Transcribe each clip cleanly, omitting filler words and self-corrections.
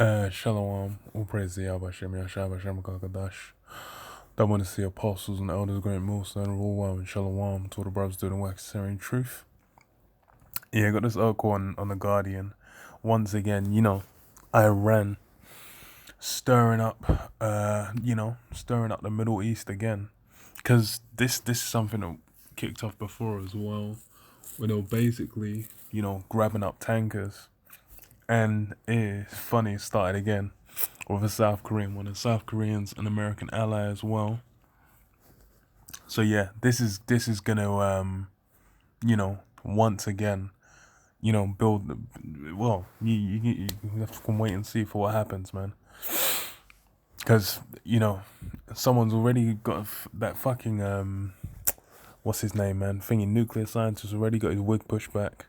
Shalom, all praise the Yahweh Shem Yahshua Hashem Kakadash. Don't want to see apostles and elders, great millstone, all well and shalom to all the brothers doing the work, sharing truth. Yeah, I got this article on The Guardian. Once again, Iran stirring up, stirring up the Middle East again. Because this is something that kicked off before as well, where they were basically, grabbing up tankers. And it's funny, it started again with a South Korean one. And South Koreans an American ally as well. So yeah, this is gonna once again, build. Well, you have to wait and see for what happens, man. Because someone's already got that fucking what's his name, man? Thingy nuclear scientist already got his wig pushed back.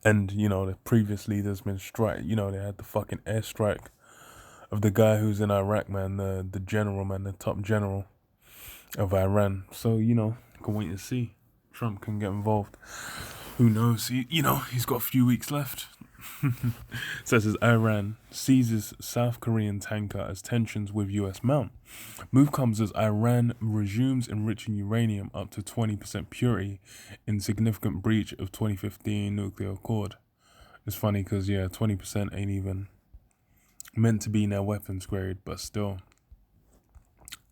And the previous leaders been strike. They had the fucking airstrike of the guy who's in Iraq, man, the general, man, the top general of Iran. So can wait and see. Trump can get involved. Who knows? He's got a few weeks left. So it says Iran seizes South Korean tanker as tensions with US mount. Move comes as Iran resumes enriching uranium up to 20% purity in significant breach of 2015 nuclear accord. It's funny because 20% ain't even meant to be in their weapons grade, but still.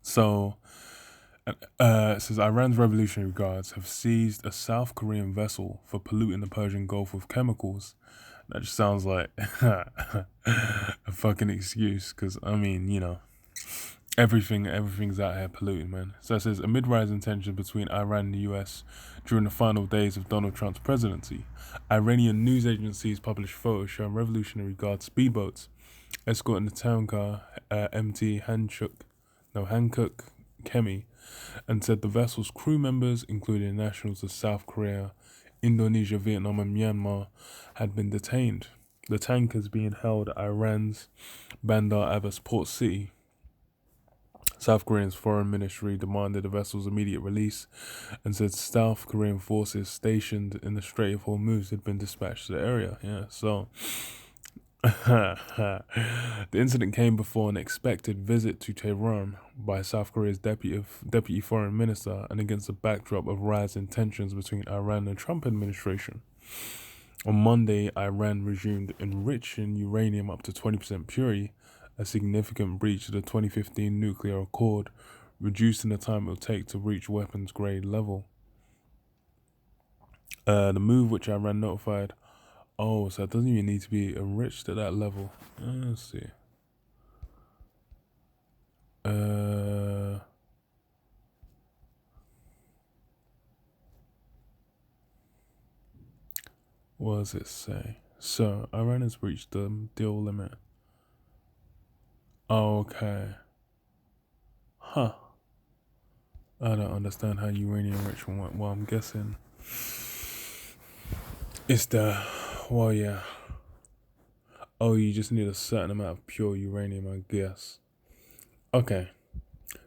So it says Iran's Revolutionary Guards have seized a South Korean vessel for polluting the Persian Gulf with chemicals. That just sounds like a fucking excuse, because everything's out here polluting, man. So it says amid rising tension between Iran and the US during the final days of Donald Trump's presidency, Iranian news agencies published photos showing Revolutionary Guard speedboats escorting the tanker MT Hankook Kemi, and said the vessel's crew members, including nationals of South Korea, Indonesia, Vietnam, and Myanmar, had been detained. The tankers being held at Iran's Bandar Abbas port city. South Korea's foreign ministry demanded the vessel's immediate release and said South Korean forces stationed in the Strait of Hormuz had been dispatched to the area. Yeah, so the incident came before an expected visit to Tehran by South Korea's deputy foreign minister and against the backdrop of rising tensions between Iran and the Trump administration. On Monday, Iran resumed enriching uranium up to 20% purity, a significant breach of the 2015 nuclear accord, reducing the time it will take to reach weapons grade level. The move, which Iran notified. Oh, so it doesn't even need to be enriched at that level. Let's see. What does it say? So, Iran has reached the deal limit. Okay. Huh. I don't understand how uranium enrichment went. Well, I'm guessing it's Oh, you just need a certain amount of pure uranium, I guess. Okay.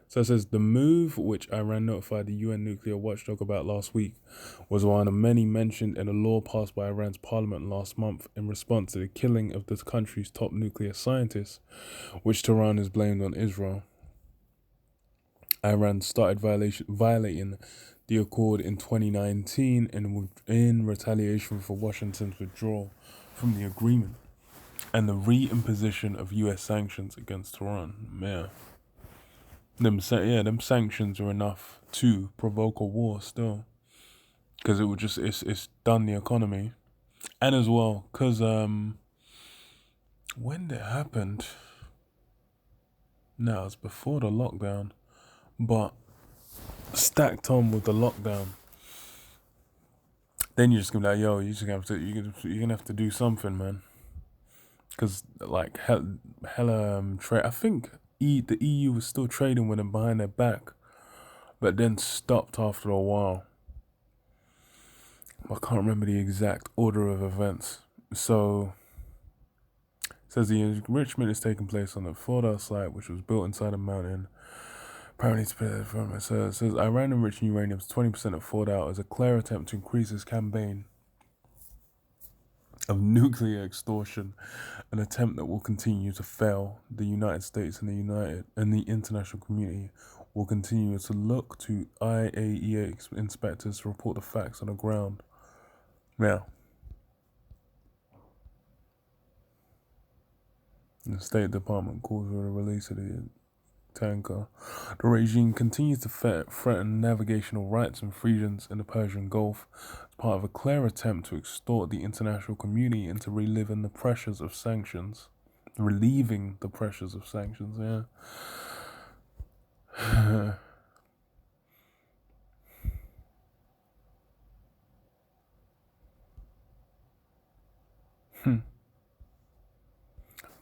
So it says the move, which Iran notified the UN nuclear watchdog about last week, was one of many mentioned in a law passed by Iran's parliament last month in response to the killing of the country's top nuclear scientist, which Tehran has blamed on Israel. Iran started violating the accord in 2019 in retaliation for Washington's withdrawal from the agreement and the reimposition of US sanctions against Tehran. Yeah. Them sanctions are enough to provoke a war still, because it would just it's done the economy, and as well because when it happened, no, it's before the lockdown, but stacked on with the lockdown, then you're just gonna be like, yo, you're gonna have to do something, man, because like hella trade. I think the EU was still trading with them behind their back, but then stopped after a while. I can't remember the exact order of events. So, it says the enrichment is taking place on the Fordow site, which was built inside a mountain. Apparently, it says Iran enriching uranium to 20% at Fordow as a clear attempt to increase its campaign of nuclear extortion, an attempt that will continue to fail. The United States and the international community will continue to look to IAEA inspectors to report the facts on the ground. Now, the State Department calls for the release of the tanker. The regime continues to threaten navigational rights and freedoms in the Persian Gulf as part of a clear attempt to extort the international community into relieving the pressures of sanctions. Yeah.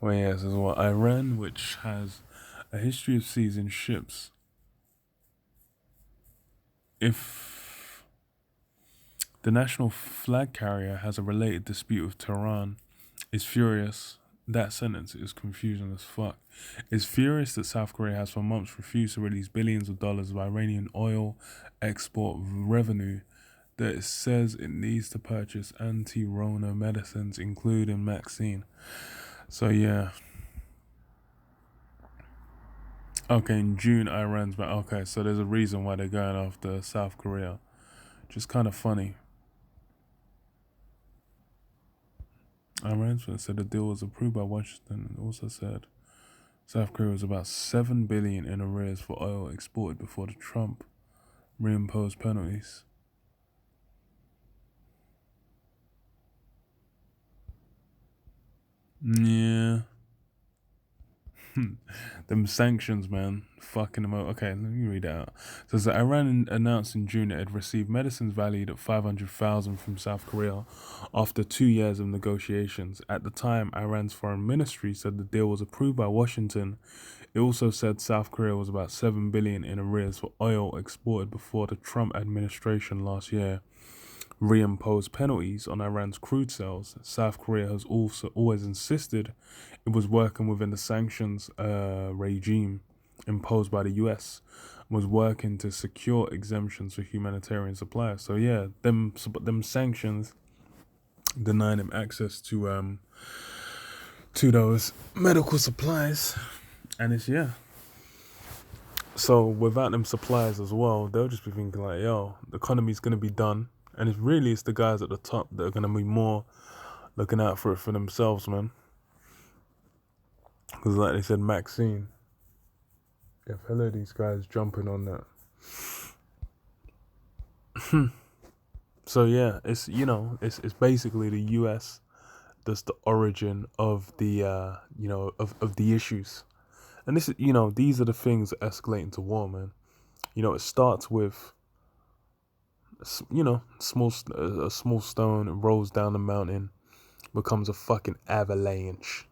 Well, yes, as well. Iran, which has a history of seizing ships. If the national flag carrier has a related dispute with Tehran, is furious. That sentence is confusing as fuck. Is furious that South Korea has for months refused to release billions of dollars of Iranian oil export revenue that it says it needs to purchase anti-Rona medicines, including vaccine. So yeah. Okay, in June, Iran's back. Okay, so there's a reason why they're going after South Korea. Just kind of funny. Iran's said the deal was approved by Washington and also said South Korea was about $7 billion in arrears for oil exported before the Trump reimposed penalties. Yeah. Them sanctions, man. Fucking them out. Okay, let me read that out. It says that Iran announced in June it had received medicines valued at $500,000 from South Korea after 2 years of negotiations. At the time, Iran's foreign ministry said the deal was approved by Washington. It also said South Korea was about $7 billion in arrears for oil exported before the Trump administration last year reimposed penalties on Iran's crude sales. South Korea has also always insisted it was working within the sanctions regime imposed by the US, was working to secure exemptions for humanitarian supplies. So yeah, them sanctions denying them access to those medical supplies, and it's yeah. So without them supplies as well, they'll just be thinking like, yo, the economy's gonna be done. And it's the guys at the top that are going to be more looking out for it for themselves, man. Because like they said, Maxine, if hello these guys jumping on that. So yeah, it's it's basically the US that's the origin of the of the issues. And this is these are the things that escalate into war, man. It starts with a small stone, it rolls down the mountain, becomes a fucking avalanche.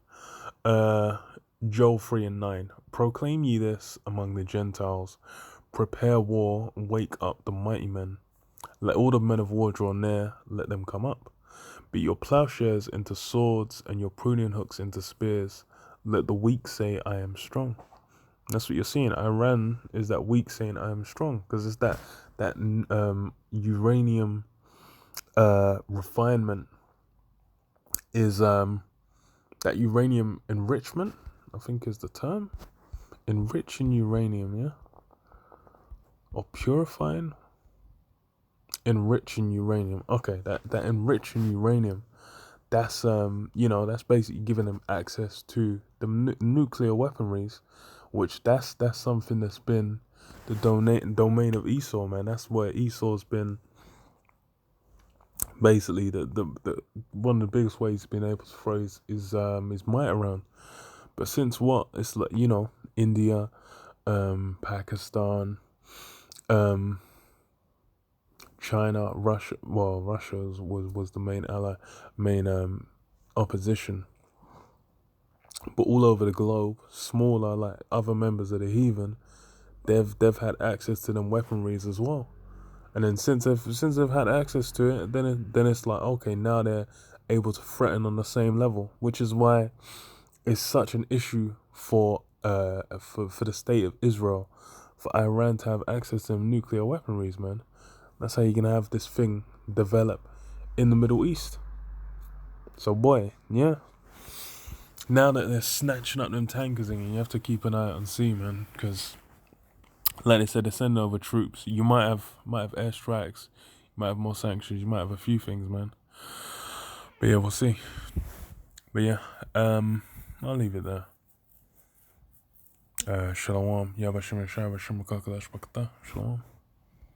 Joel 3 and 9. Proclaim ye this among the Gentiles. Prepare war, wake up the mighty men. Let all the men of war draw near, let them come up. Beat your plowshares into swords and your pruning hooks into spears. Let the weak say, I am strong. That's what you're seeing. Iran is that weak saying, I am strong. Because it's that uranium refinement is that uranium enrichment, I think is the term. Enriching uranium, yeah? Or purifying? Enriching uranium. Okay, that enriching uranium, that's that's basically giving them access to the nuclear weaponries, which that's something that's been the domain of Esau, man. That's where Esau's been basically the one of the biggest ways he's been able to throw his might around. But since what? It's like, India, Pakistan, China, Russia. Well, Russia was the main ally, main opposition. But all over the globe, smaller like other members of the heathen, they've had access to them weaponries as well. And then since they've had access to it, then it's like, okay, now they're able to threaten on the same level, which is why it's such an issue for the state of Israel, for Iran to have access to nuclear weaponries, man. That's how you're gonna have this thing develop in the Middle East. So boy, yeah. Now that they're snatching up them tankers again, you have to keep an eye out and see, man, because like they said, they're sending over troops. You might have airstrikes, you might have more sanctions, you might have a few things, man. But yeah, we'll see. But yeah, I'll leave it there. Shalom. Yabashim Shalom.